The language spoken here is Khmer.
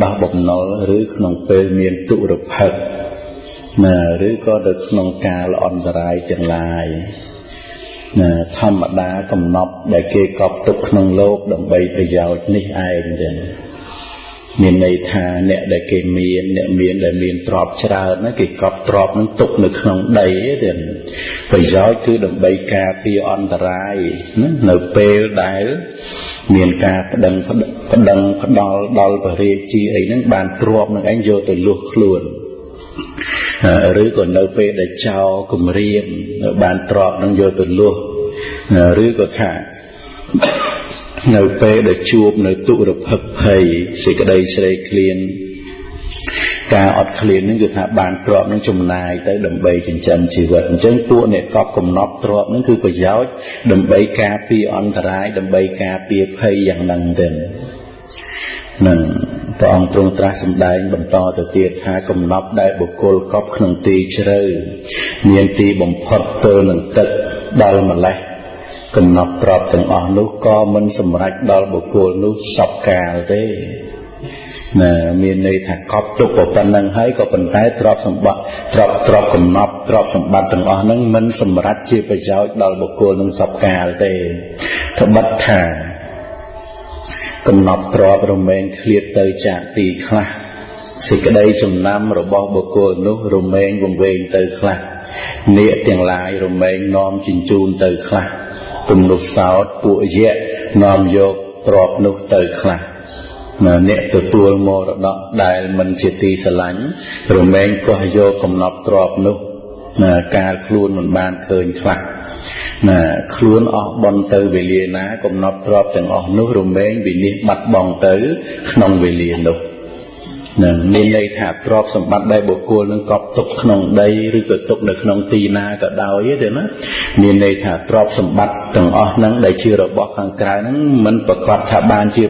bác bọc nó rứ không phê miền tụ được phật rứ có được không ca là ổn rải chẳng lại thăm đá cầm nọc để kê cọp tục không lốp đồng bay bây giờ ní ai miền này thà nè để kê miền để miền trọp chả nó kê cọp trọp nó tục được không đầy bây giờ cứ đồng bay ca phi ổn rải nở phê đáy miền ca đằng đo và rê chi ấy nó bàn trọp nó anh vô từ luộc luôn rứ còn nơi phê để trao cùng riêng bàn trọp nó vô từ luộc rứ có thả nơi phê để chuộc nơi tụ được hợp thầy sẽ cái đây sẽ đây liền ca ọt liền nó cứ thả bàn trọp nó chùm này tới đầm bay chân chân chỉ vật chân tua này có cùng nóc trọp nó cứ phải giáo đầm bay ca pi on thái đầm bay ca pi phây dạng năng tiền nângព្រះអង្គទ្រង់ត្រាស់សម្ដែងបន្តទៅទៀតថាកំណប់ដែលបុគ្គលកប់ក្នុងទីជ្រៅមានទីបំផុតទល់នឹងទឹកដល់ម្លេះកំណប់ទ្រព្យទាំងអស់នោះក៏មិនសម្រេចដល់បុគ្គលនោះសពកាលទេមានន័យថាកប់ទុកប៉ុណ្ណឹងហើយក៏ប៉ុន្តែទ្រព្យសម្បត្តិទ្រព្យកំណប់ទ្រព្យសម្បត្តិទាំងអស់ហ្នឹងមិនសម្រេចជាប្រយោជន៍ដល់បុគ្គលនឹងសពកាលទេត្បិតថាកំណប់ទ្រព្យរមែងឃ្លាតទៅจากទីខ្លះសេចក្តីចំណាំរបស់បុគ្គលនោះរមែងវង្វេងទៅខ្លះនាគទាំងឡាយរមែងនាំជញ្ជូនទៅខ្លះគំនុសោតពួកយៈនាំយកទ្រព្យនោះទៅខ្លះអ្នកទទួលមរតកដែលមិនជាទីស្រឡាញ់រមែងកោះយកកំណប់ទ្រព្យនោះកាលខ្លួនមិនបានឃើញខ្លះខ្លួនអស់បន់ទៅវេលាណាកំណត់ទ្រព្យទាំងអស់នោះរមែងវិនិច្ឆ័យបាត់បង់ទៅក្នុងវេលានោះមានន័យថាទ្រព្យសម្បត្តិដែលបុគ្គលនឹងកប់ទុកក្នុងដីឬក៏ទុកនៅក្នុងទីណាក៏ដោយទេណាមានន័យថាទ្រព្យសម្បត្តិទាំងអស់ហ្នឹងដែលជារបស់ខាងក្រៅហ្នឹងមិនប្រកាសថាបានជា